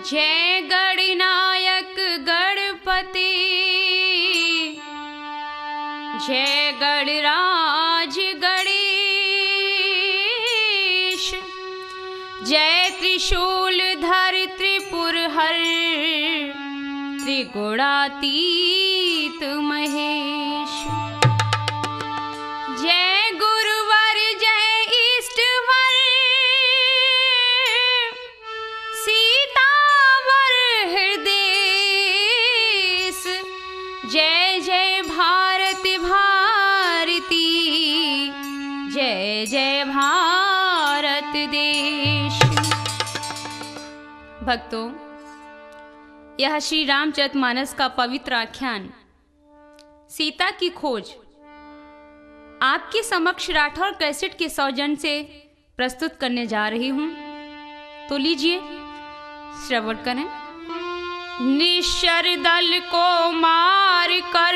जय गणनायक गणपति, जय गणराज गणेश, जय त्रिशूलधर त्रिपुरहर त्रिगुणातीत महेश। जय गुरुवर जय इष्टवर, सीतावर हृदयेश। जय जय भारत भारती, जय जय भारत देश। भक्तों, यह श्री रामचरितमानस का पवित्र आख्यान सीता की खोज आपके समक्ष राठौर कैसेट के सौजन्य से प्रस्तुत करने जा रही हूं, तो लीजिए श्रवण करें। निश्चर दल को मार कर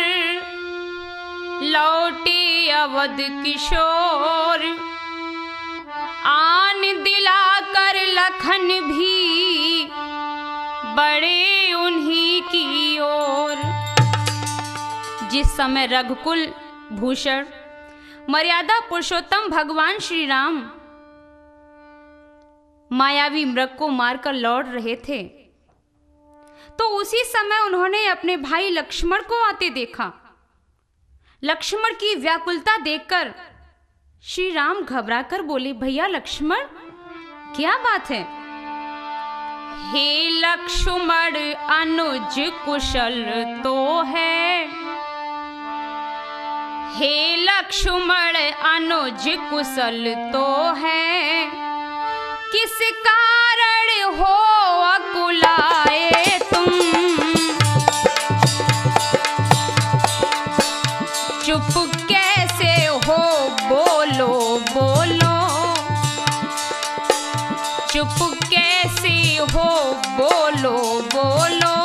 लौटे अवध किशोर, आन दिला कर लखन भी बड़े उन्हीं की ओर। जिस समय रघुकुल भूषण मर्यादा पुरुषोत्तम भगवान श्री राम मायावी मृग को मारकर लौट रहे थे, तो उसी समय उन्होंने अपने भाई लक्ष्मण को आते देखा। लक्ष्मण की व्याकुलता देखकर श्री राम घबराकर बोले, भैया लक्ष्मण क्या बात है? हे लक्ष्मण अनुज कुशल तो है, हे लक्ष्मण अनुज कुशल तो है, किस कारण हो अकुलाए तुम? चुप कैसे हो बोलो बोलो, चुप कैसे हो बोलो बोलो,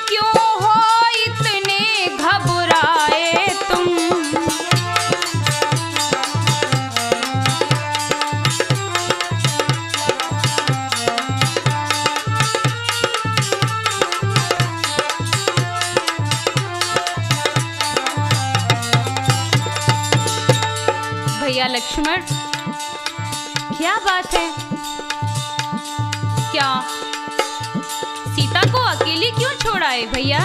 क्यों हो इतने घबराए तुम? भैया लक्ष्मण क्या बात है? क्या सीता को अकेली क्यों छोड़ाए भैया?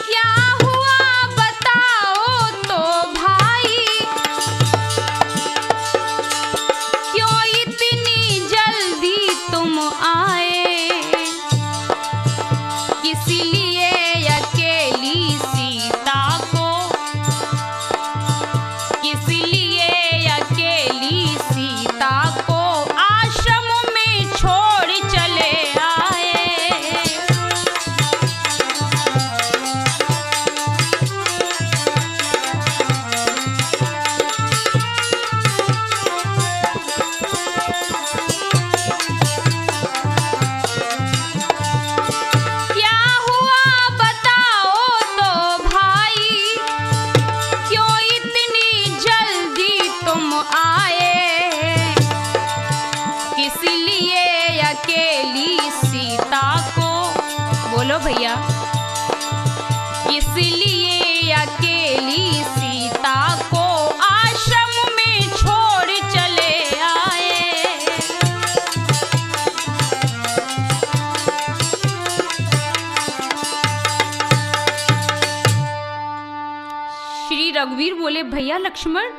क्या हुआ बताओ तो भाई, क्यों इतनी जल्दी तुम आए? किस लिए अकेली सीता को, किस लिए अकेली सीता को आश्रम में छोड़ चले आए? क्या हुआ बताओ तो भाई, क्यों इतनी जल्दी तुम आए? किस लिए अकेली सीता को, बोलो भैया, किस लिए अकेली सीता को आश्रम में छोड़ चले आए? श्री रघुवीर बोले, भैया लक्ष्मण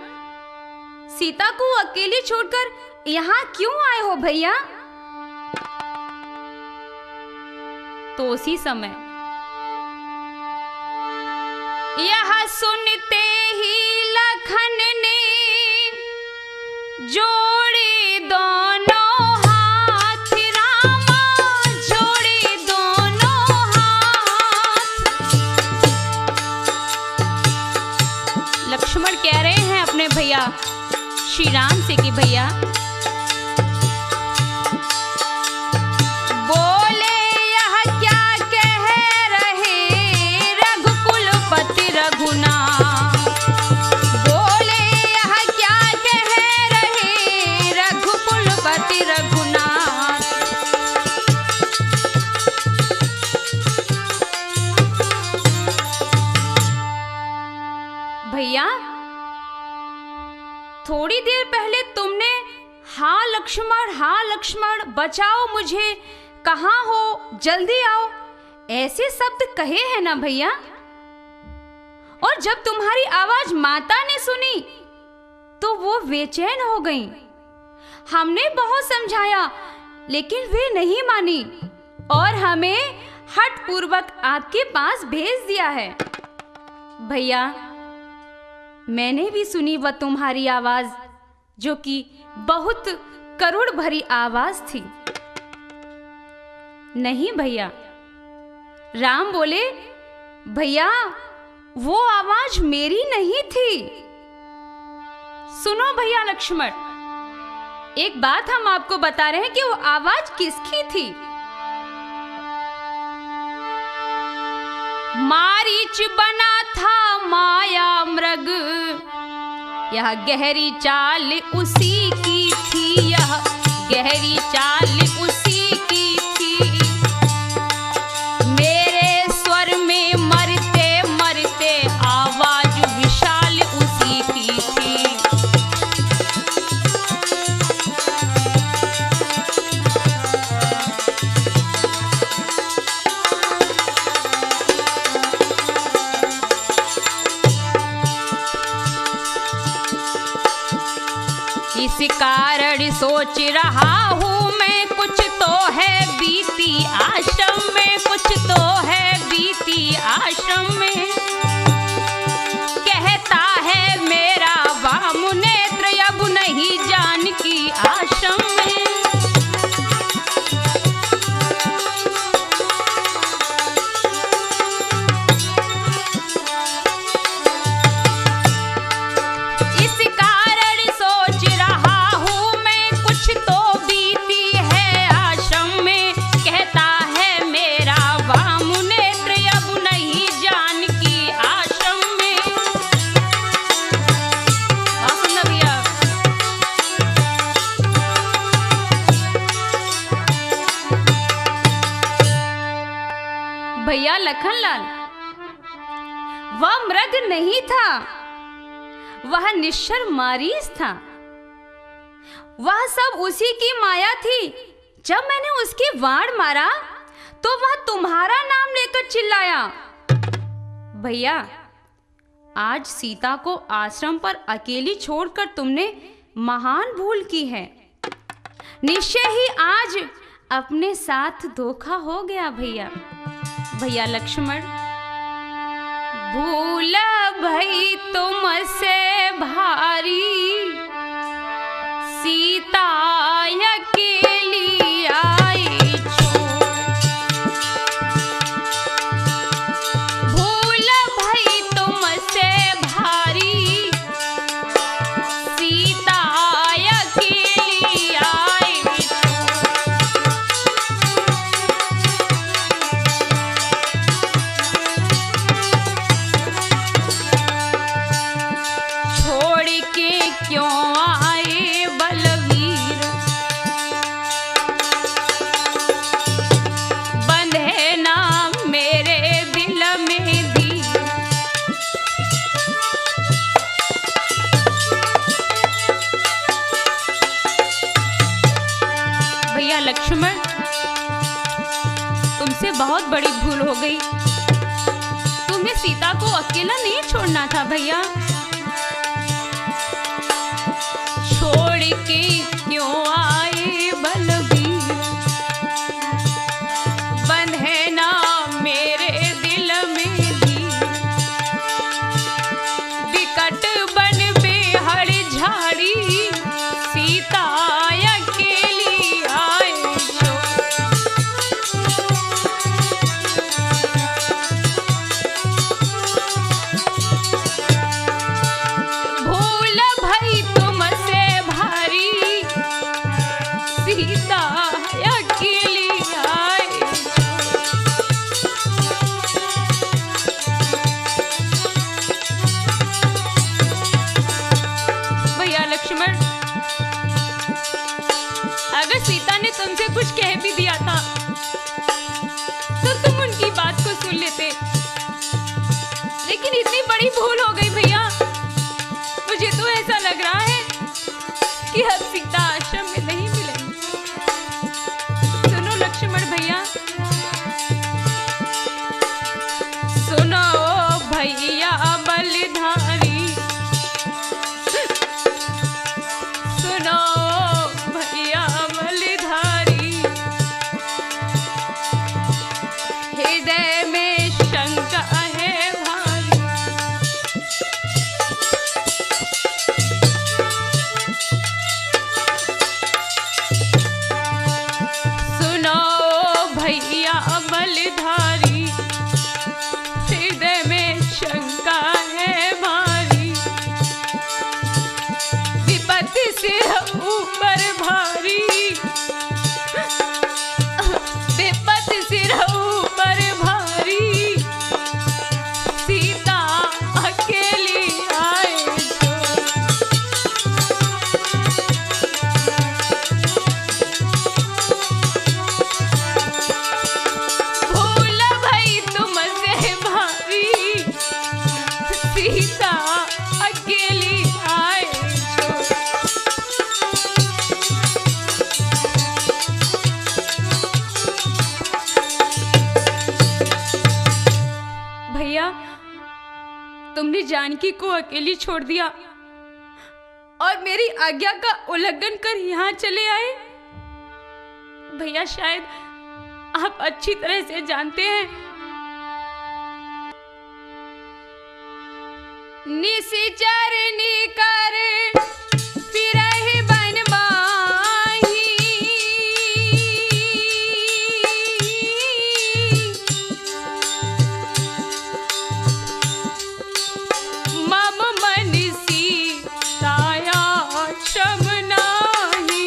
सीता को अकेली छोड़कर यहाँ क्यों आए हो भैया? तो उसी समय यह सुनते ही लखन ने जोड़े दोनों हाथ, रामा जोड़े दोनों हाथ। लक्ष्मण कह रहे हैं अपने भैया श्री राम से कि भैया भैया थोड़ी देर पहले तुमने हाँ लक्ष्मण बचाओ मुझे, कहाँ हो, जल्दी आओ, ऐसे शब्द कहे हैं ना भैया। और जब तुम्हारी आवाज माता ने सुनी तो वो बेचैन हो गईं। हमने बहुत समझाया लेकिन वे नहीं मानी और हमें हठ पूर्वक आपके पास भेज दिया है। भैया मैंने भी सुनी वह तुम्हारी आवाज, जो कि बहुत करुण भरी आवाज थी। नहीं भैया, राम बोले भैया वो आवाज मेरी नहीं थी। सुनो भैया लक्ष्मण, एक बात हम आपको बता रहे हैं कि वो आवाज किसकी थी। मारीच बना था माया मृग, यह गहरी चाल उसी की थी, यह गहरी चाल उसी की थी। मेरे स्वर में मरते मरते आवाज विशाल उसी की थी। इस कारण सोच रहा हूँ मैं, कुछ तो है बीती आश्रम में, कुछ तो है बीती आश्रम में। कहता है मेरा वाम नेत्र अब नहीं जानकी आश्रम में। भैया लखनलाल, वह मृग नहीं था, वह निश्चर मारीच था। वह सब उसी की माया थी। जब मैंने उसकी वाड़ मारा तो वह तुम्हारा नाम लेकर चिल्लाया। भैया आज सीता को आश्रम पर अकेली छोड़कर तुमने महान भूल की है। निश्चय ही आज अपने साथ धोखा हो गया भैया। भैया लक्ष्मण, भूल भई तुमसे भारी, सीता अकेली आई छोड़। भूल भई तुमसे भारी, सीता अकेली आई छोड़ के क्यों आए बलवीर, बंधे ना मेरे दिल में धीर। भैया लक्ष्मण, तुमसे बहुत बड़ी भूल हो गई। तुम्हें सीता को अकेला नहीं छोड़ना था भैया। छोड़ के क्यों आए बलवीर, बंधे ना उन्होंने तुमसे कुछ कह भी दिया था तो तुम उनकी बात को सुन लेते, लेकिन इतनी बड़ी भूल हो गई भैया। मुझे तो ऐसा लग रहा है कि अब सीता आश्रम में नहीं मिलेंगे। सुनो लक्ष्मण भैया, सुनो भैया बलिधारी, सुनो भैया बलिधारी, हृदय में शंका है भारी। सुनो भैया बलिधारी, हृदय में शंका है भारी, विपत्ति सिर ऊपर भारी, विपत्ति सिर ऊपर भारी, सीता अकेली आए भूल भई तुमसे भारी, सीता अकेली आए भैया, तुमने जानकी को अकेली छोड़ दिया और मेरी आज्ञा का उल्लंघन कर यहाँ चले आए। भैया शायद आप अच्छी तरह से जानते हैं, निशिचर निकर फिरहि बन माही, मम मन सीताया क्षम नाही।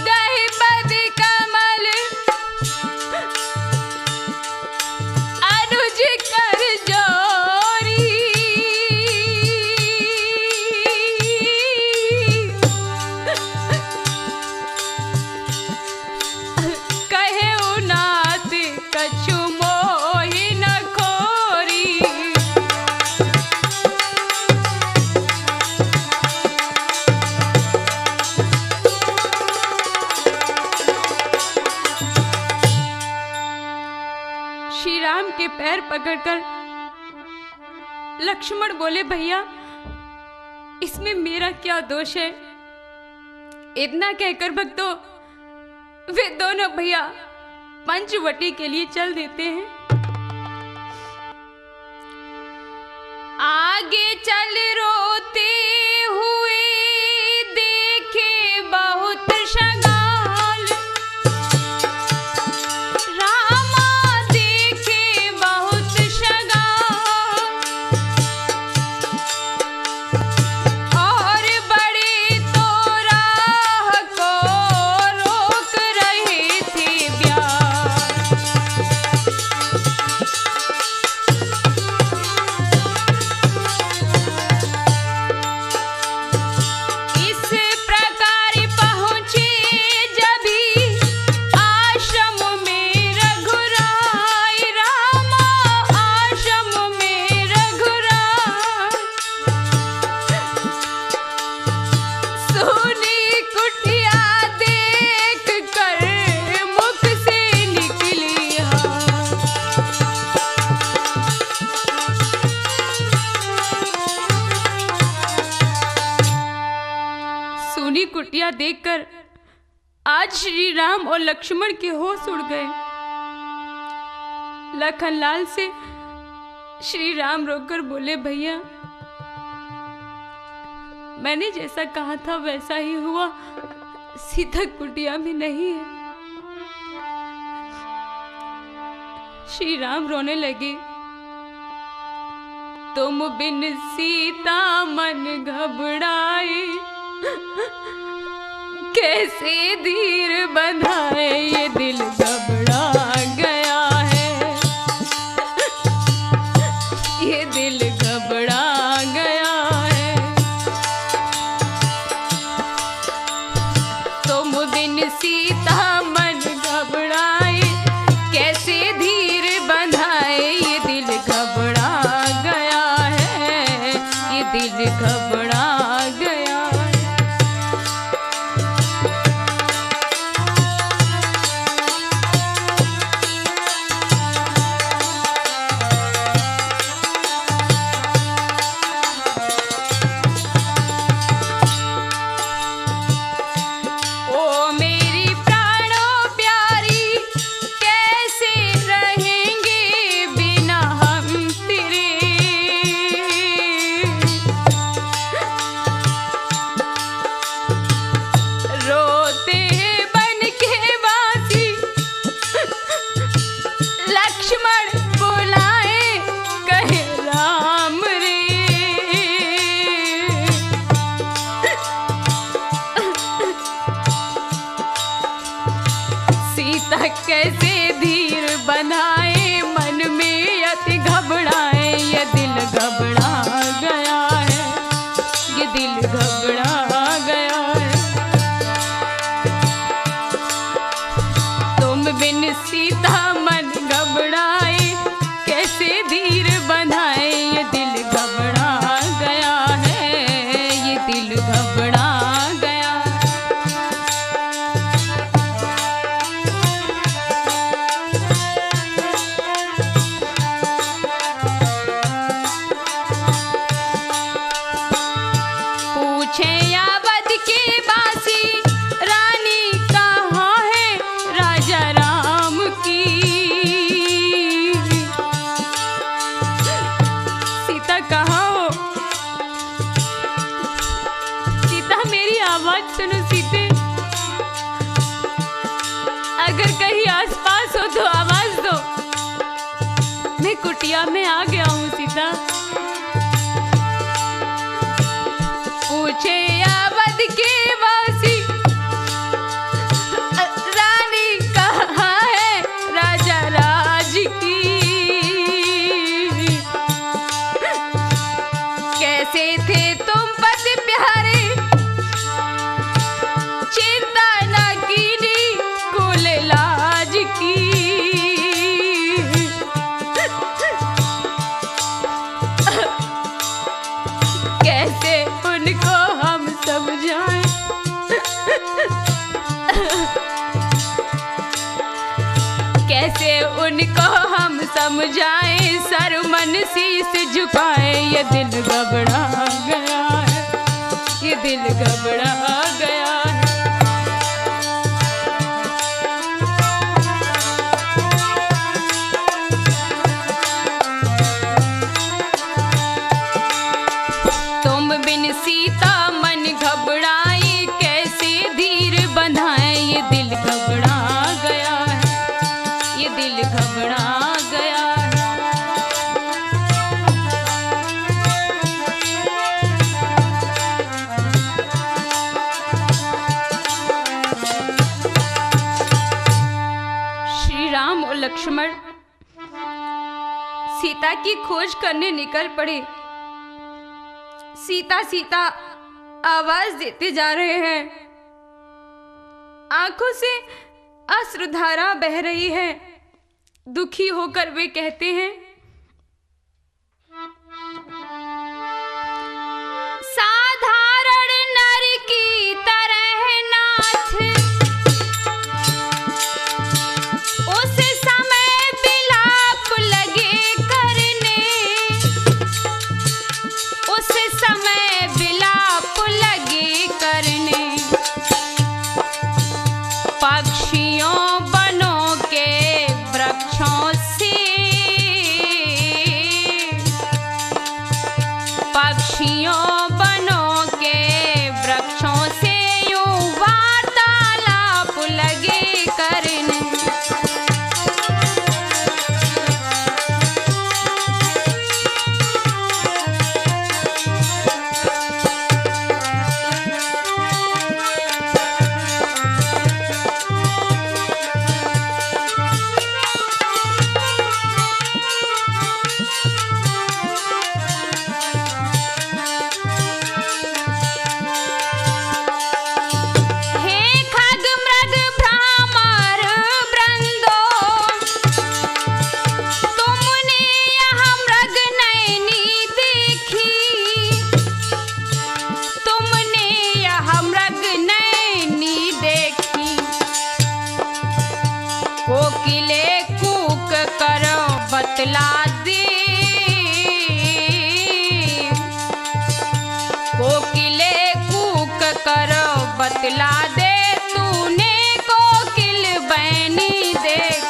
दहिपद कमल अनुज कर जोरी, कहे नाथ कछु मोहि न खोरी। श्री राम के पैर पकड़कर लक्ष्मण बोले, भैया इसमें मेरा क्या दोष है। इतना कहकर भक्तों वे दोनों भैया पंचवटी के लिए चल देते हैं। आगे चल रोते हुए देखे बहुत शगाल, रामा देखे बहुत शगाल, और बड़े तो राह को रोक रहे थे ब्याह। इस प्रकार पहुँचे जभी आश्रम में रघुराय, रामा आश्रम में रघुराय। सोनी कुटिया देख कर मुख से निकली हाँ। सोनी कुटिया देखकर आज श्री राम और लक्ष्मण के होश उड़ गए। लखनलाल से श्री राम रोककर बोले, भैया मैंने जैसा कहा था वैसा ही हुआ, सीता कुटिया में नहीं है। श्री राम रोने लगे, तुम बिन सीता मन घबराए, कैसे धीर बंधाए ये दिल घबरा गया है। कैसे धीर बनाए, मन में अति घबराए, ये दिल घबरा गया है, ये दिल घबरा गया है। तुम बिन सीता मन घबराए, कैसे धीर बनाए, ये दिल घबरा गया है, ये दिल घबरा गया। पूछे अवध के बासी, रानी कहाँ है राजा राम की। सीता कहाँ हो, सीता मेरी आवाज सुनो सीते, अगर कहीं आसपास हो तो आवाज दो, मैं कुटिया में आ गया हूँ सीता। पूछे अवध के वासी, रानी कहाँ है राजा राज की। कैसे थे तुम पति प्यारे, चिंता न कीनी कुल लाज की। कैसे उनको हम समझाएं, कैसे उनको हम समझाएं, सर मन शीश झुकाएं, ये दिल घबरा गया है, ये दिल घबरा गया है। तुम बिन सीता मन घबराए, कैसे धीर बनाए, ये दिल घबरा गया है, ये दिल घबरा गया है। श्री राम और लक्ष्मण सीता की खोज करने निकल पड़े। सीता सीता आवाज देते जा रहे हैं, आंखों से अश्रुधारा बह रही है। दुखी होकर वे कहते हैं, साधारण नर की तरह नाथ, उस समय विलाप लगे करने, उस समय विलाप लगे करने। पक्षियों बनों के वृक्षों से, पक्षियों बनों के वृक्षों से यूं वार्तालाप लगे करने। कोकिले कूक कर बतला दे, कोकिले कूक कर बतला दे, तूने कोकिल बैनी देख।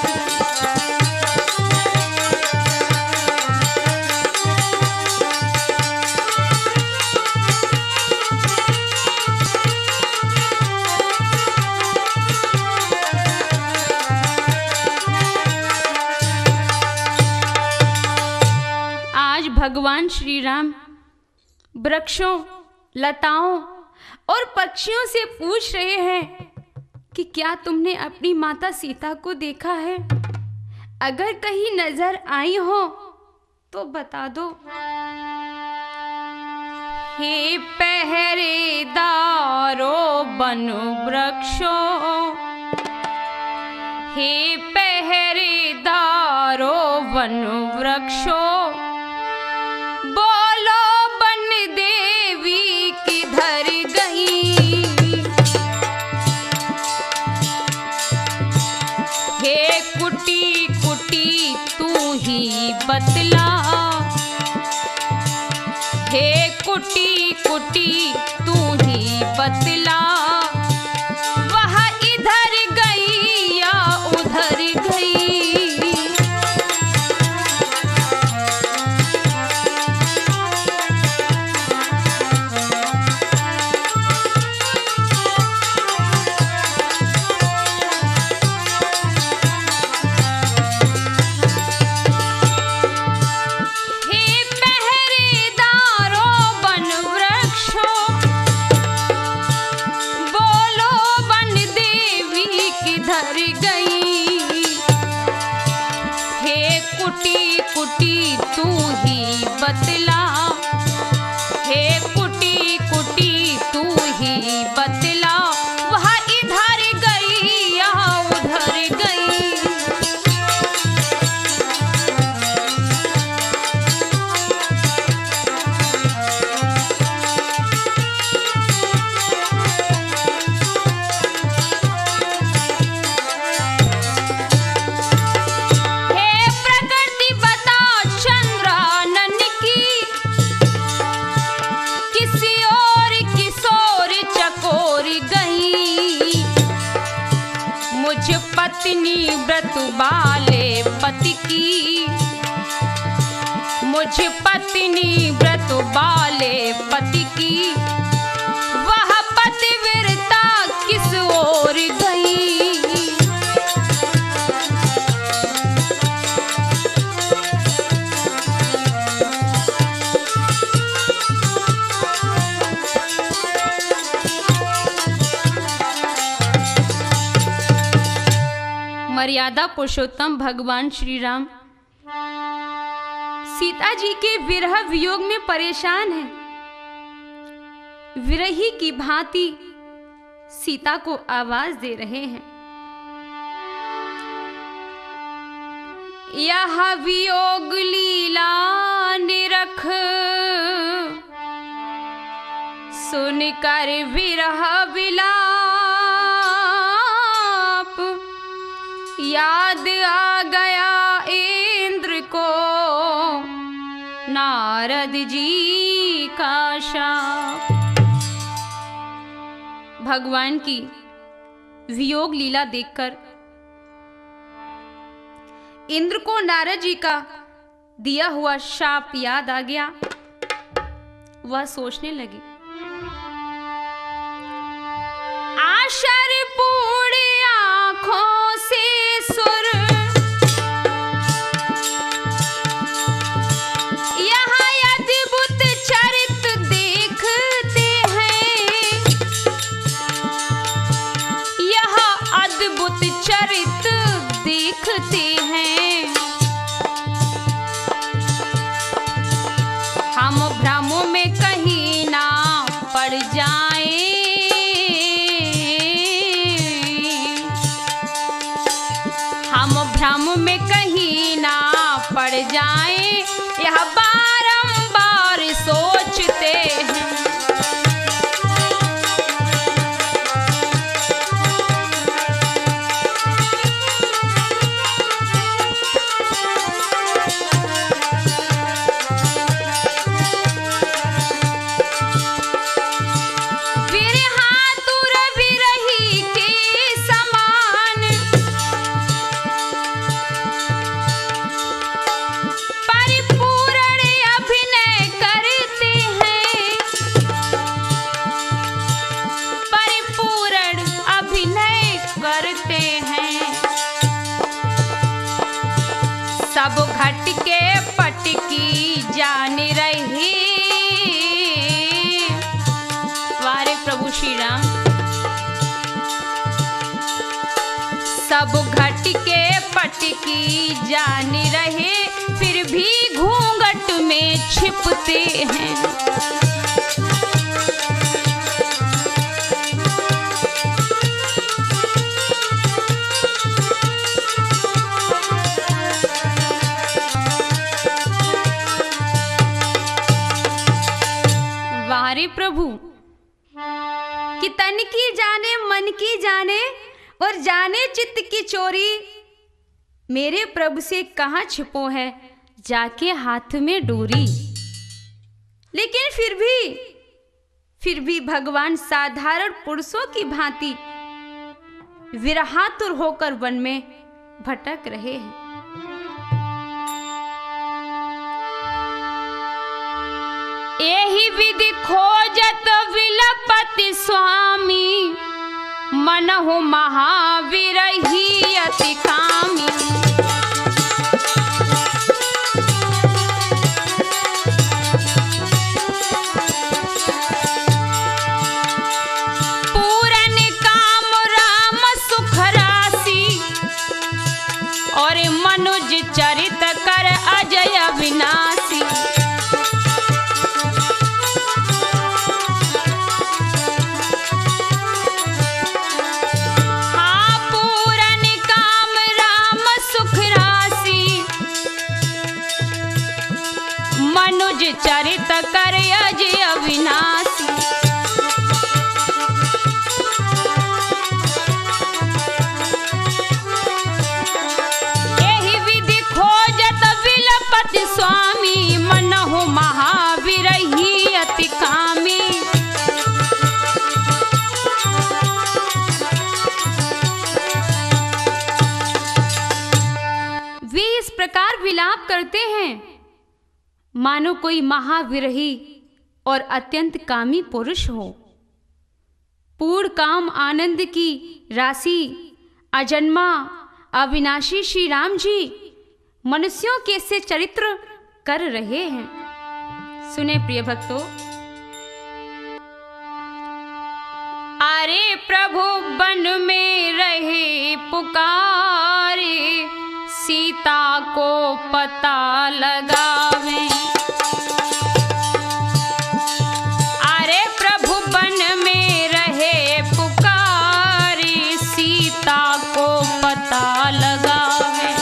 भगवान श्री राम वृक्षों, लताओं और पक्षियों से पूछ रहे हैं कि क्या तुमने अपनी माता सीता को देखा है? अगर कहीं नजर आई हो तो बता दो। हे पहरेदारो वन वृक्षों, हे पहरेदारो वन वृक्षों, बोलो वन देवी किधर गई? हे कुटी कुटी तू ही बतला, हे कुटी कुटी तू ही बतला, वह इधर गई या उधर गई? बतला, हे कुटी कुटी तू ही बतला, वह इधर गई या उधर गई? पत्नी व्रत बाले पति की, मुझ पत्नी व्रत बाले पति की, वह पतिव्रता किस ओर गई? मर्यादा पुरुषोत्तम भगवान श्री राम सीता जी के विरह वियोग में परेशान हैं। विरही की भांति सीता को आवाज दे रहे हैं। यह वियोग लीला निरख, सुनकर विरह विलाप, याद आ गया इंद्र को नारद जी का शाप। भगवान की वियोग लीला देखकर इंद्र को नारद जी का दिया हुआ शाप याद आ गया। वह सोचने लगी, आश्चर्य पूर्ण आंखों से सुर, यहाँ अद्भुत चरित देखते हैं, यह अद्भुत चरित देखते हैं। हम भ्रमों में कहीं ना पड़ जाएं, भ्रम में कहीं ना पड़ जाएं, यह बारंबार सोचते हैं। सब घट के पटकी जान रही, वारे प्रभु श्री राम। सब घट के पटकी जान रहे, फिर भी घूंघट में छिपते हैं। वारे प्रभु कि तन की जाने मन की जाने और जाने चित्त की चोरी, मेरे प्रभु से कहाँ छिपो है जाके हाथ में डोरी। लेकिन फिर भी भगवान साधारण पुरुषों की भांति विरहातुर होकर वन में भटक रहे हैं। एहि विधि खोजत विलपति स्वामी, मनहु महाविरही अति कामी। पूरन काम राम सुख राशि, और मनुज चरित कर अजय विनाशी। चरित कर अजय अविनाशी। एहि विधि खोजत विलपति स्वामी, मनहु महाविरही अति कामी। वे इस प्रकार विलाप करते हैं मानो कोई महाविरही और अत्यंत कामी पुरुष हो। पूर्ण काम आनंद की राशि अजन्मा अविनाशी श्री राम जी मनुष्यों के से चरित्र कर रहे हैं। सुने प्रिय भक्तों, अरे प्रभु वन में रहे पुकारे, सीता को पता लगावे। अरे प्रभु वन में रहे पुकारी, सीता को पता लगावे।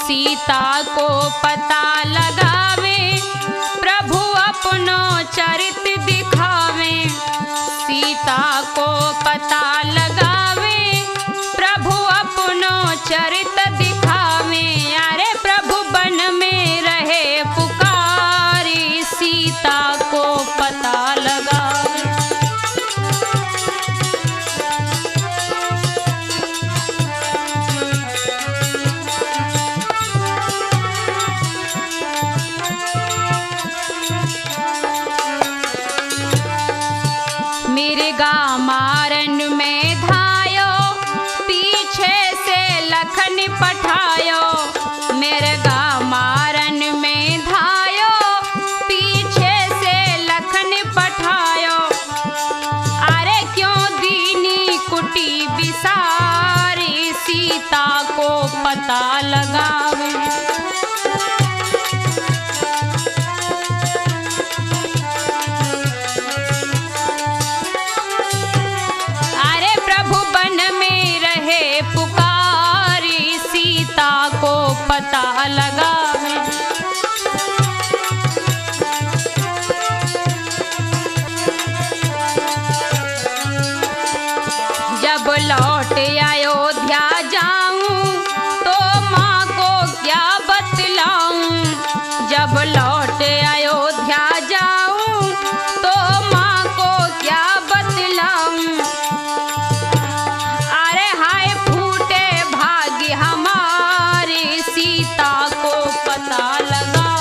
सीता को पता लगावे, प्रभु अपनो चरित दिखावे। सीता को पता लगावे, प्रभु अपनो चरित दिखावे। अरे प्रभु वन में रहे पुकारी, सीता को पता लगावे। मेरे गा मारन में धायो, पीछे से लखन पठायो। मेरे गा मारन में धायो, पीछे से लखन पठायो। अरे क्यों दीनी कुटी बिसारी, सीता को पता लगावे। पुकारी, सीता को पता लगावे। जब लौट अयोध्या जाऊं तो माँ को क्या बतलाऊं। जब लौट अयोध्या जाऊं तो माँ को क्या बतलाऊं। अरे हाय फूटे भाग्य हमारी, सीता को पता लगा।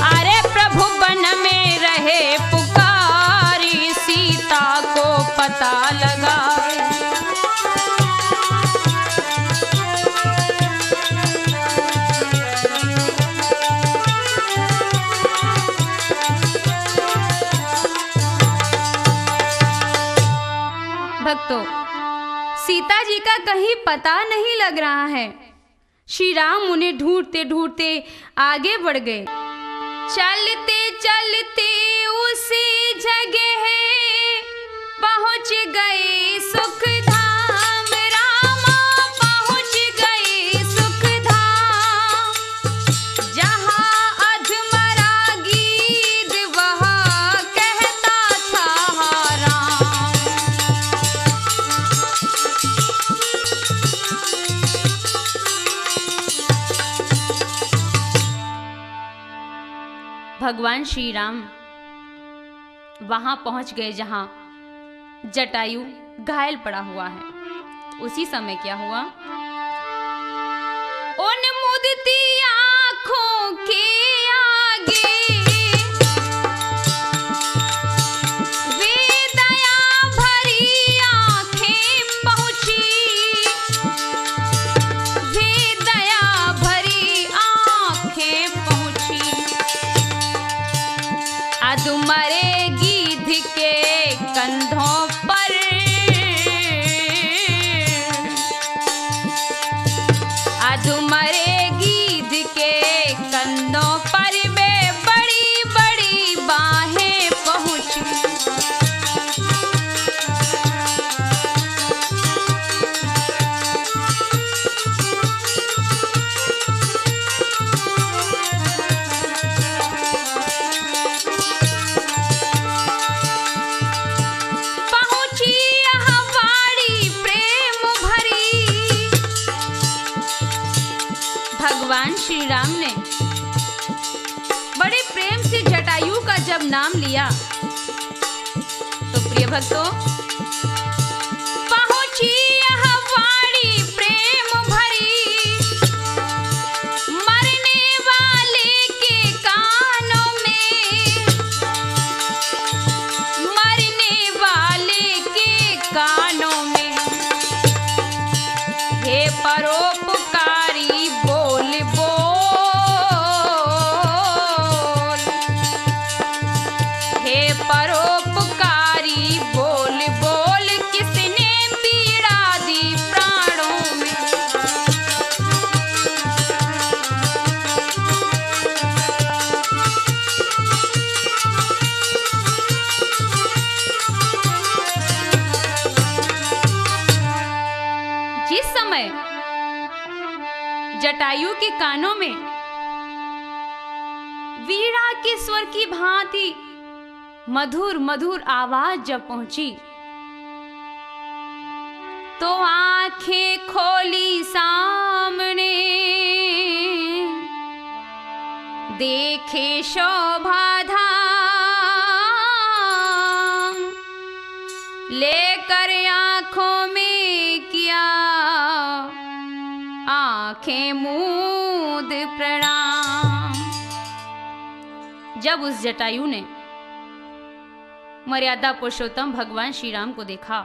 अरे प्रभु वन में रहे पुकारी, सीता को पता लगा। सीता जी का कहीं पता नहीं लग रहा है। श्री राम उन्हें ढूंढते ढूंढते आगे बढ़ गए। चलते चलते उसी जगह पहुंच गए सुख धाम, रामा पहुंच गए सुख धाम। जहां अधमरा गीत वह कहता था राम। भगवान श्री राम वहां पहुंच गए जहां जटायु घायल पड़ा हुआ है। उसी समय क्या हुआ, उन मुदती आंखों के आगे वे दया भरी आंखें पहुंची, वे दया भरी आंखें पहुंची। अधमरे गिद्ध के कंधों पर, अधमरे गिद्ध के कंधों पर वे बड़ी बड़ी बाहें पहुंची। भगवान श्री राम ने बड़े प्रेम से जटायु का जब नाम लिया तो प्रिय भक्तों, पहुंची यह वाणी प्रेम भरी, मरने वाले के कानों में, मरने वाले के कानों में। हे परोपकारी बोल बोल, हे परोपकारी बोल बोल, किसने पीड़ा दी प्राणों में। जिस समय जटायु के कानों में वीणा के स्वर की भांति मधुर मधुर आवाज जब पहुंची तो आंखें खोली सामने, देखे शोभा धाम, लेकर आंखों में किया आंखें मूंद प्रणाम। जब उस जटायु ने मर्यादा पुरुषोत्तम भगवान श्री राम को देखा,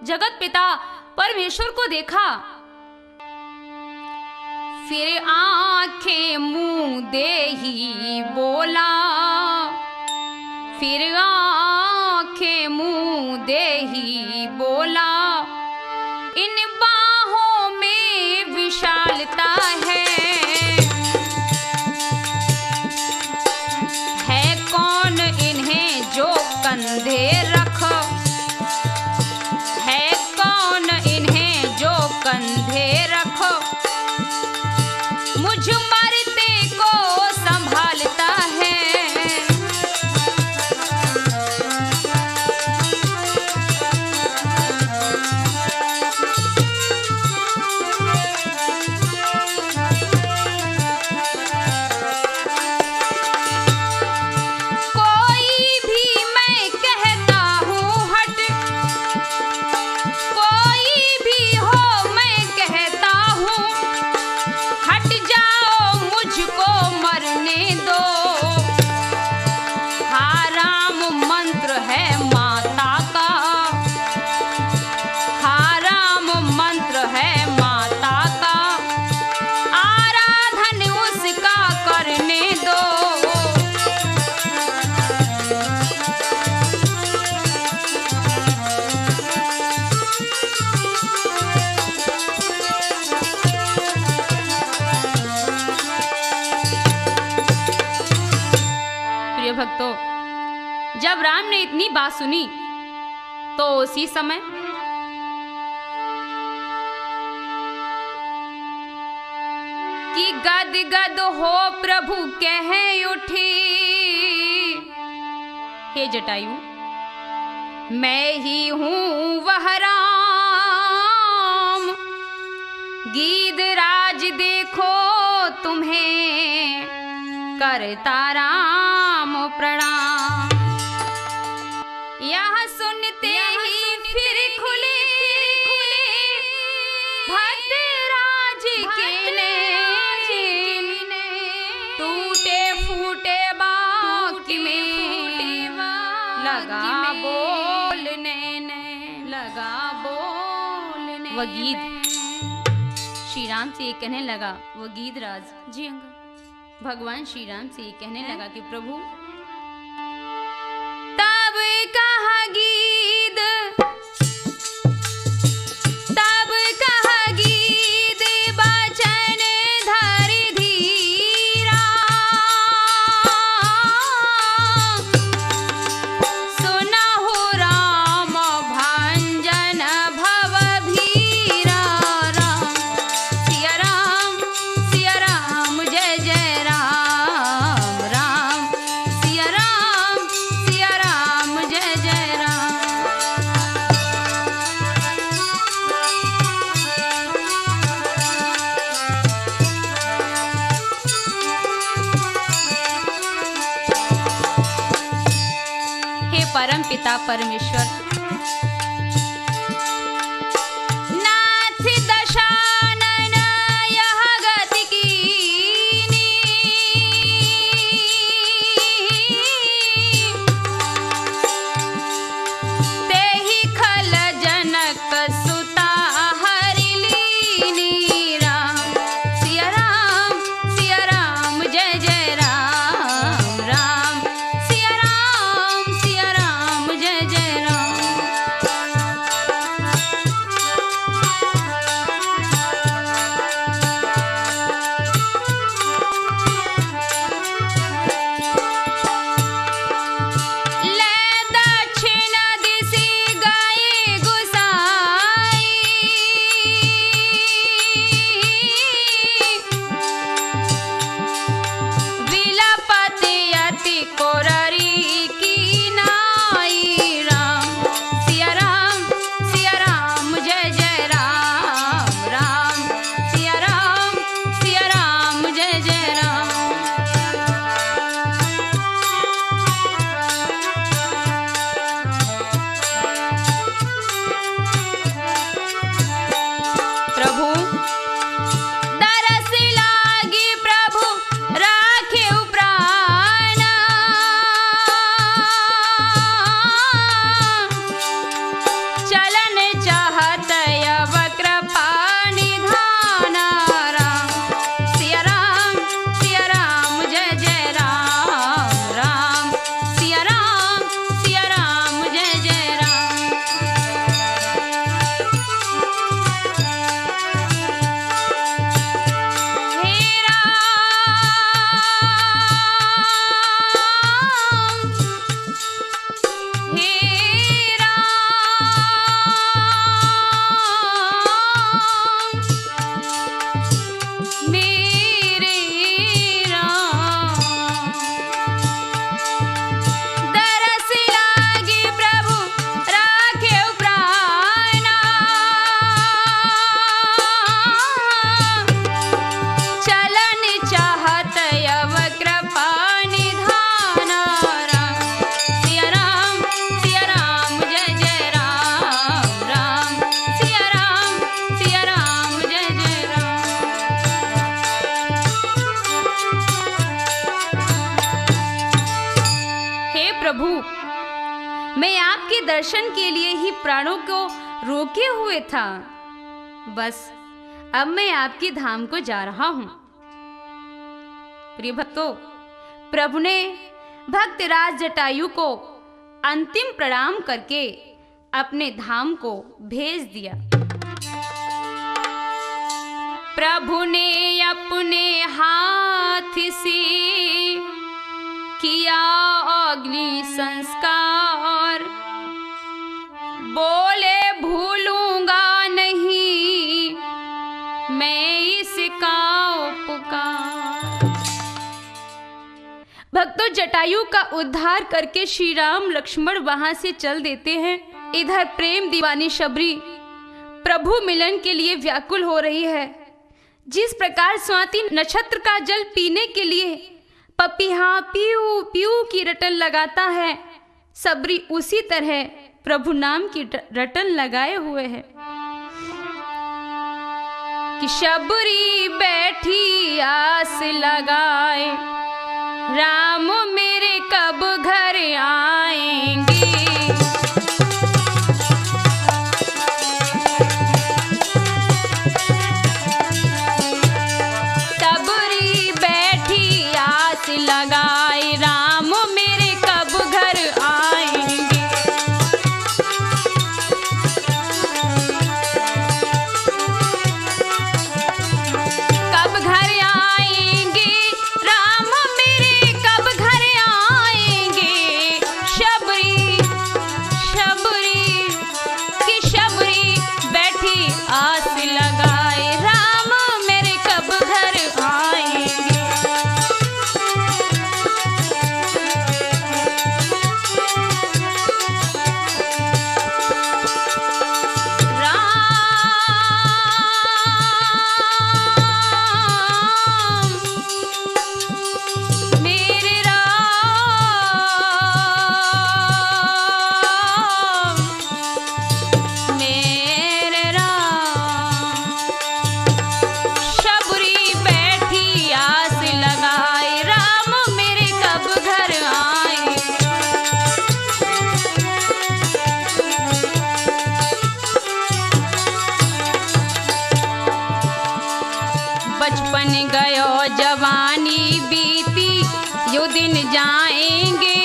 जगत पिता परमेश्वर को देखा, फिर आंखें मूंदे ही बोला, फिर आंखें मूंदे ही बोला, इन बाहों में विशालता है कौन इन्हें जो कंधे रख, है कौन इन्हें जो कंधे रख, मुझ मरते को संभालता है। भक्तों, जब राम ने इतनी बात सुनी तो उसी समय कि गद गद हो प्रभु कह उठी, हे जटायु मैं ही हूं वह राम, गीधराज देखो तुम्हें करता राम प्रणाम। यह सुनते ही फिर खुले भक्त राज के ने, टूटे फूटे बाकी में लगा बोलने, लगा बोलने। वह गीत श्री राम से ये कहने लगा, वो गीधराज जी अंकल भगवान श्री राम से ये कहने लगा कि प्रभु तब कहा गीत, तब कहा गीत बचन धरि धीरा, सुनहु राम भंजन भव भीरा। राम सिया राम जय जय राम, राम सिया राम जय जय राम। हे परम पिता परमेश्वर, नाथ दशानन यह गति कीनी, तेहि खल जनक सुता हरि लीनी। राम सिया राम जय जय राम, राम सिया राम जय जय राम। ले दक्षिण दिशि गए गुसाई, विलपति अति कोररी की नाई। राम सिया राम जय जय राम, राम सिया राम जय जय राम। प्रभु दरस लागी प्रभु राखेउ प्राण, चलन चाहत अब कृपा निधान। राम सिया राम जय जय राम, राम सिया राम जय जय राम। हे राम मेरे राम, दरस लागी प्रभु राखेउ प्राण, चलन चाहत अब कृपा निधान। राम सिया राम जय जय राम, राम सिया राम जय जय राम। हे प्रभु, मैं आपके दर्शन के लिए ही प्राणों को रोके हुए था, बस अब मैं आपके धाम को जा रहा हूं। प्रिय भक्तों, प्रभु ने भक्तराज जटायु को अंतिम प्रणाम करके अपने धाम को भेज दिया। प्रभु ने अपने हाथ से किया भक्तों, जटायु का उद्धार करके श्री राम लक्ष्मण वहां से चल देते हैं। इधर प्रेम दीवानी शबरी प्रभु मिलन के लिए व्याकुल हो रही है। जिस प्रकार स्वाति नक्षत्र का जल पीने के लिए पपीहा पीऊ पीऊ की रटन लगाता है, शबरी उसी तरह प्रभु नाम की रटन लगाए हुए है कि शबरी बैठी आस लगाए, राम मेरे कब घर आएंगे। शबरी बैठी आस लगाए, राम मेरे कब घर आएंगे। कब घर आएंगे राम मेरे, कब घर आएंगे। शबरी शबरी की शबरी बैठी आस लगाए, राम मेरे कब घर आएंगे। बचपन गयो जवानी बीती, यो दिन जाएंगे।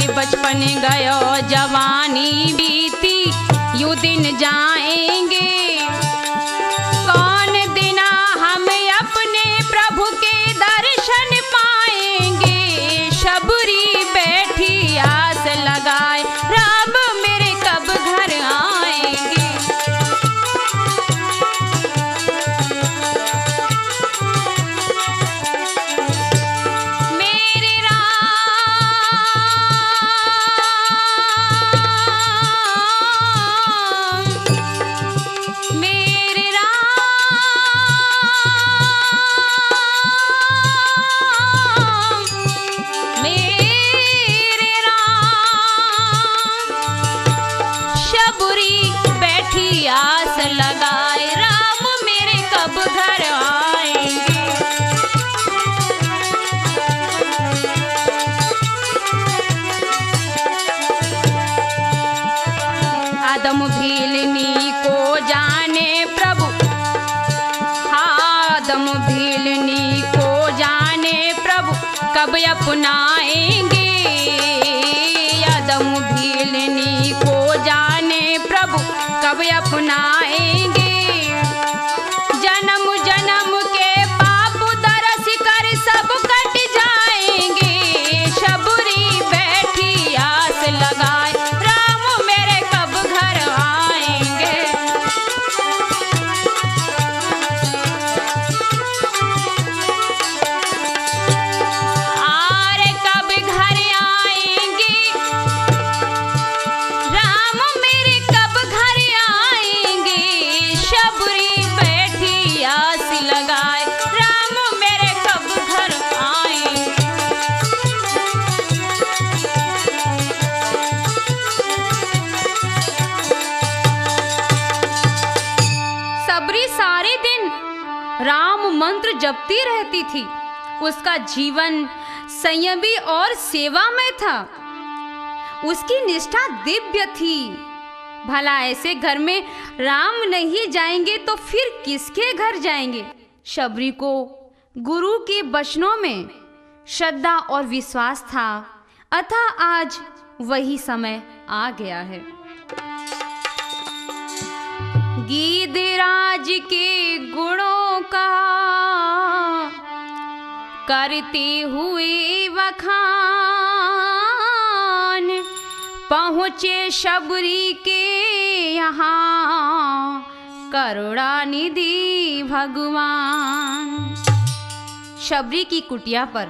बचपन गयो जवानी बीती, यो दिन जाएंगे। कौन दिना हम अपने प्रभु के दर्शन पाएंगे। शबरी बैठी आस लगाए, राम मेरे कब घर आएंगे। आस लगाए, राम मेरे कब घर आएंगे। आदम भीलनी को जाने प्रभु, आदम भीलनी को जाने प्रभु कब अपनाएंगे। आदम भीलनी को जाने प्रभु कब अपनाएंगे। जन्म जन्म के पाप दरस कर सब कट जाएंगे। शबरी बैठी आस लगाए, राम मेरे कब घर आएंगे। आरे कब घर आएंगे, राम मेरे कब घर आएंगे। शबरी बैठी आस लगाए, राम मेरे कब घर आएंगे। शबरी सारे दिन राम मंत्र जपती रहती थी। उसका जीवन संयमी और सेवा में था। उसकी निष्ठा दिव्य थी। भला ऐसे घर में राम नहीं जाएंगे तो फिर किसके घर जाएंगे। शबरी को गुरु के वचनों में श्रद्धा और विश्वास था, अतः आज वही समय आ गया है। गीधराज के गुणों का करते हुए वखान, पहुँचे शबरी के यहाँ करुणानिधि भगवान। शबरी की कुटिया पर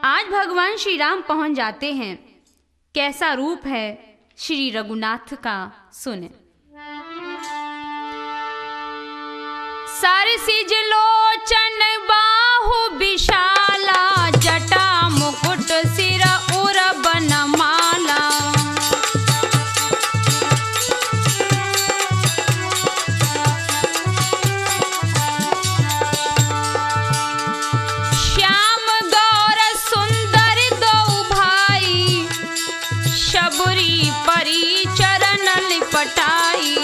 आज भगवान श्री राम पहुंच जाते हैं। कैसा रूप है श्री रघुनाथ का, सुने। सरसिज लोचन बाहु विशाला, जटा मुकुट सिर उर बनमाला। श्याम गौर सुंदर दो भाई, शबरी परी चरण लिपटाई।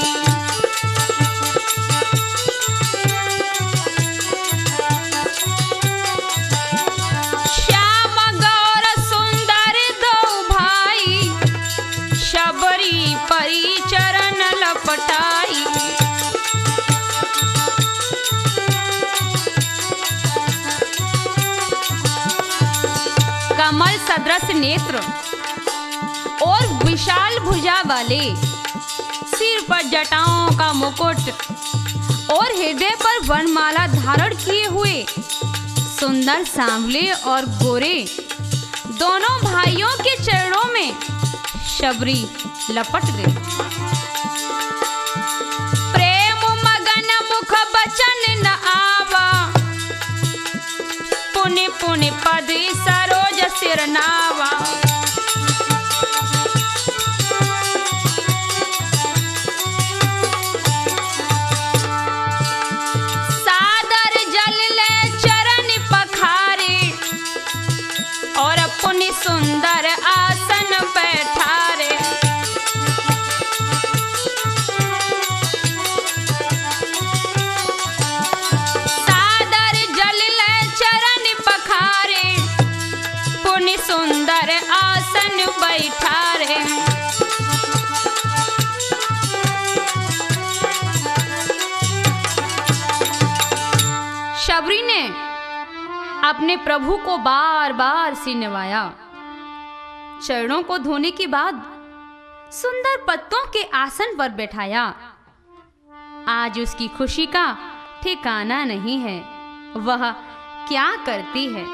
चरण लपटाई। कमल सदृश नेत्र और विशाल भुजा वाले, सिर पर जटाओं का मुकुट और हृदय पर वनमाला धारण किए हुए सुंदर सांवले और गोरे दोनों भाइयों के चरणों में शबरी लपट गई। प्रेम मगन मुख बचन न आवा, पुनि पुनि पद सरोज सिर नावा। सादर जल ले चरण पखारे, और पुनि सुंदर आसन बैठारे। सुंदर आसन बैठारे। शबरी ने अपने प्रभु को बार बार सिर नवाया। चरणों को धोने के बाद सुंदर पत्तों के आसन पर बैठाया। आज उसकी खुशी का ठिकाना नहीं है। वह क्या करती है।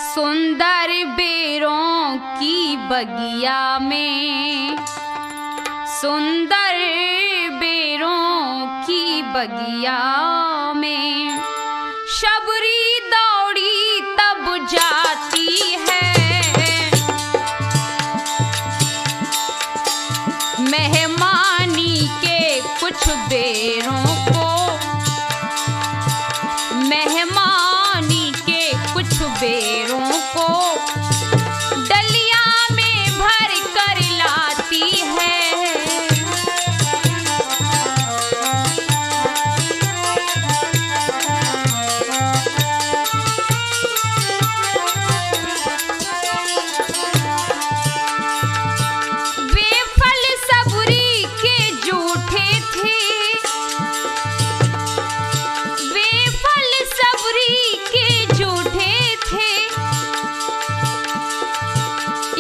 सुंदर बेरों की बगिया में, सुंदर बेरों की बगिया में, शबरी दौड़ी तब जाती है। मेहमानी के कुछ बेरों को, मेहमानी के कुछ बेरों को डलिया में भर कर लाती है। वे फल सबरी के जूठे थे, वे फल सबरी के जूठे थे।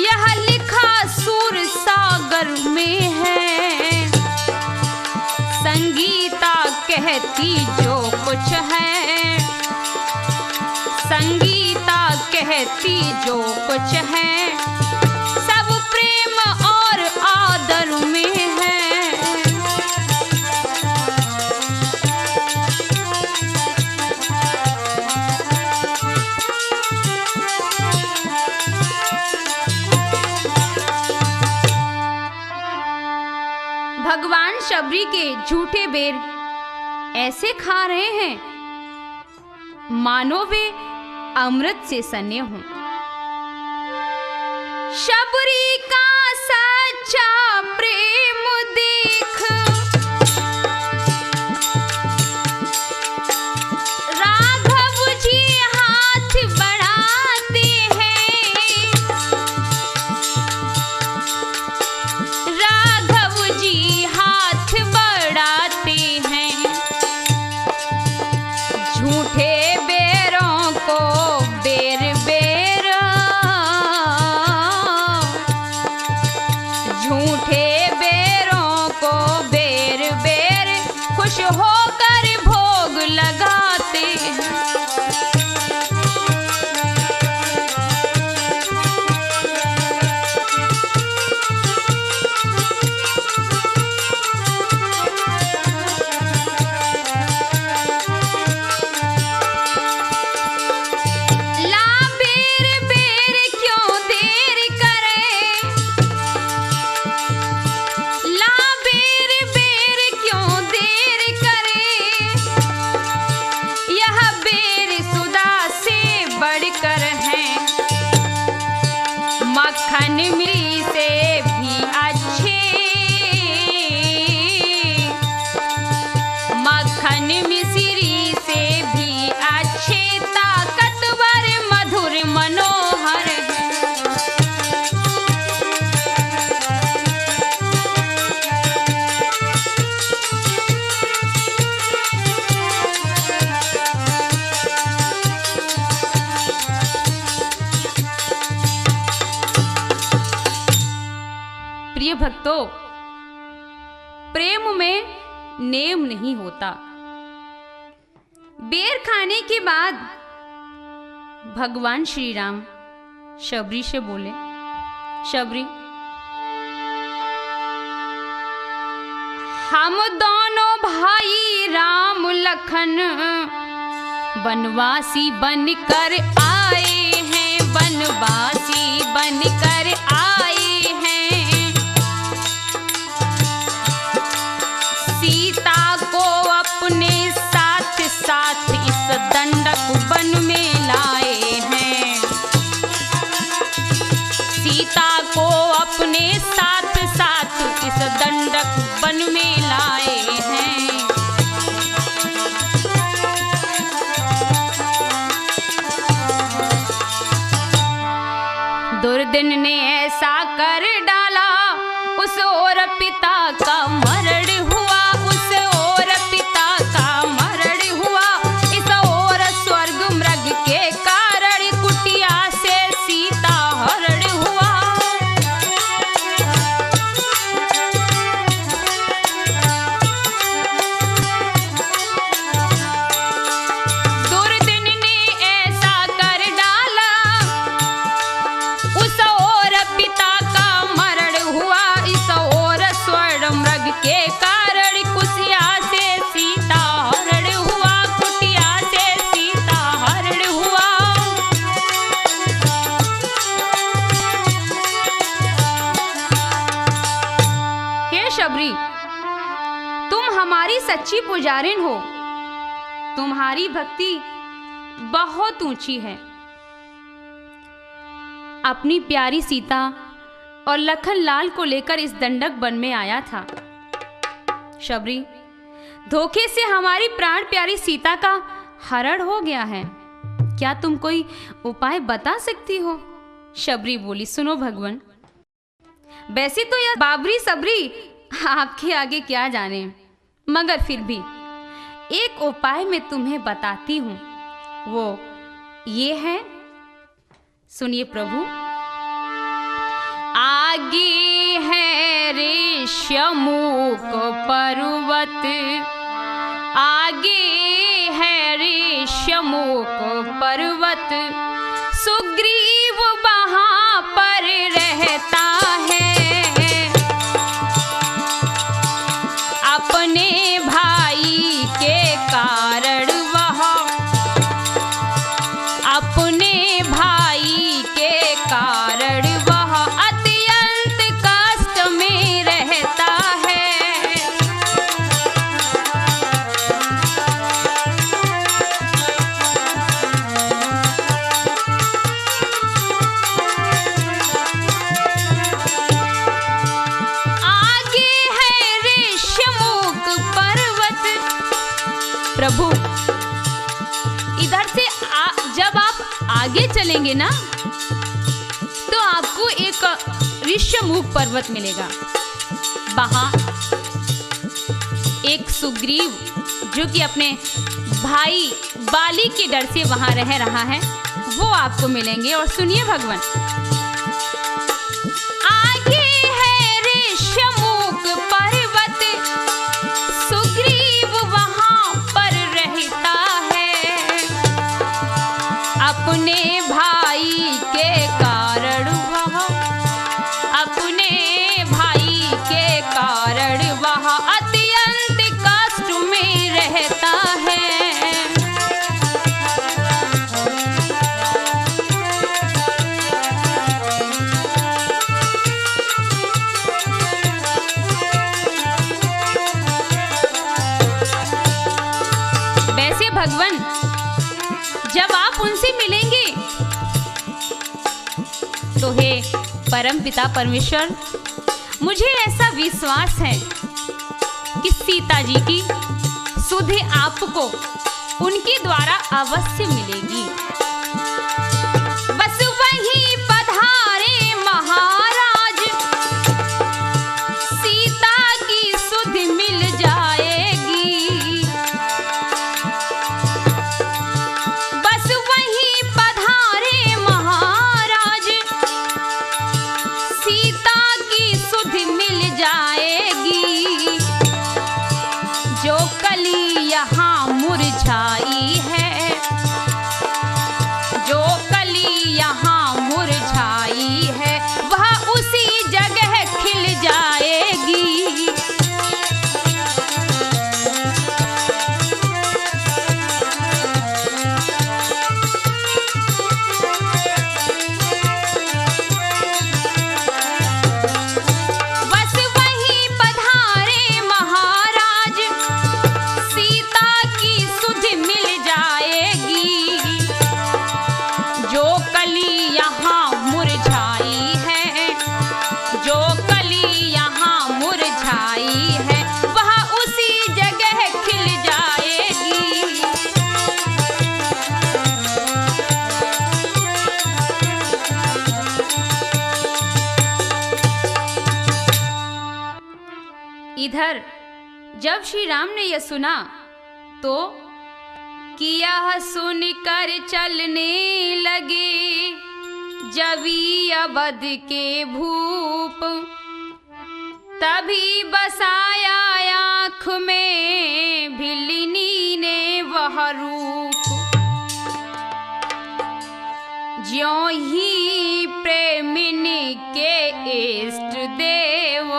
यह लिखा सूर सागर में है। संगीता कहती जो कुछ है, संगीता कहती जो कुछ है, सब प्रेम और आदर में है। भगवान शबरी के झूठे बेर ऐसे खा रहे हैं मानो वे अमृत से सने हों। शबरी का सच्चा प्रेम देख राघव जी हाथ बढ़ाते हैं। राघव जी हाथ बढ़ाते हैं। झूठे बेरों को बेर बेर मिश्री से भी अच्छे, मक्खन मिश्री से भी अच्छे, ताकतवर मधुर मनोहर है। प्रिय भक्तों, प्रेम में नेम नहीं होता। बेर खाने के बाद भगवान श्री राम शबरी से बोले, शबरी, हम दोनों भाई राम लखन बनवासी बनकर आए हैं, बनवासी बनकर आए हैं। सीता को अपने साथ साथ इस दंडक वन में लाए हैं, सीता को अपने साथ साथ इस दंडक वन में लाए हैं। दुर्दिन ने ऐसा कर डाला, उस ओर पिता का मरण हुआ, उस ओर पिता का मरण हुआ। इस ओर स्वर्ग मृग के कारण कुटिया से सीता हरण हुआ। दुर्दिन ने ऐसा कर डाला, उस ओर पिता का मरण हुआ, इस ओर स्वर्ण मृग के कारण कुटिया से सीता हरण हुआ, कुटिया से सीता हरण हुआ। हे शबरी, तुम हमारी सच्ची पुजारिन हो, तुम्हारी भक्ति बहुत ऊंची है। अपनी प्यारी सीता और लखन लाल को लेकर इस दंडक वन में आया था। शबरी, धोखे से हमारी प्राण प्यारी सीता का हरण हो गया है, क्या तुम कोई उपाय बता सकती हो? शबरी बोली, सुनो भगवान, वैसे तो यह बाबरी सबरी आपके आगे क्या जाने, मगर फिर भी एक उपाय मैं तुम्हें बताती हूँ, वो ये है, सुनिए प्रभु। आगे है ऋष्यमुख पर्वत, आगे है ऋष्यमुख पर्वत, सुग्रीव वहां पर रहता है, अपने भाई के कारण वह, अपने भाई के कारण वह अत्यंत कष्ट में रहता है। आगे है ऋष्यमुख पर्वत। प्रभु, इधर से जब आप आगे चलेंगे ना, तो आपको एक ऋष्यमुख पर्वत मिलेगा। वहां एक सुग्रीव, जो कि अपने भाई बाली के डर से वहां रह रहा है, वो आपको मिलेंगे। और सुनिए भगवान, आगे है ऋष्यमुख पर्वत, सुग्रीव वहां पर रहता है, अपने भाई के कारण वह, अपने भाई के कारण वह अत्यंत कष्ट में रहता है। वैसे भगवान, जब आप उनसे मिलेंगे तो हे परमपिता परमेश्वर, मुझे ऐसा विश्वास है कि सीता जी की सुध आपको उनके द्वारा अवश्य मिलेगी। बस वही पधारे महाराज, सीता की सुध मिल जाएगी। बस वही पधारे महाराज, सीता की सुध मिल जाएगी। जो कली यहाँ मुरझाई है, जो कली यहाँ मुरझाई है, वह उसी जगह खिल जाएगी। बस वही पधारे महाराज, सीता की सुध मिल जाएगी। जो कली यहाँ मुरझाई है, जो कली यहाँ मुरझाई है, वह उसी जगह खिल जाएगी। इधर जब श्री राम ने यह सुना तो किया सुनकर चलने लगे जवी अवध के भूप। तभी बसाया आँख में भिलिनी ने वह रूप। ज्यों ही प्रेमिनी के इष्ट देव,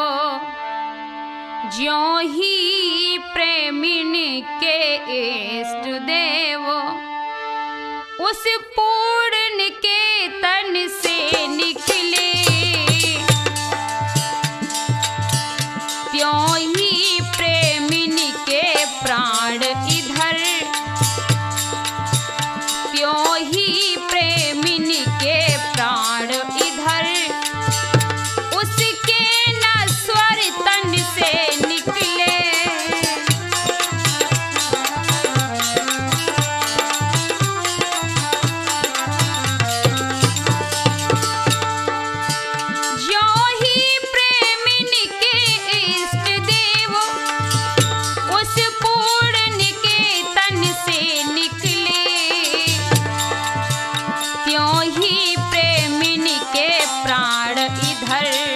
ज्यों ही प्रेमिनी के इष्ट देव, उस पूर्ण के तन से निकले। त्यों ही प्रेमिनी के प्राण इधर, त्यों ही प्रेमिनी के प्राण इधर, उसके नश्वर तन से निकले। ज्यों ही प्रेमिनी के इष्ट देव, उस पूर्ण के तन से निकले। त्यों ही प्रेमिनी के प्राण इधर,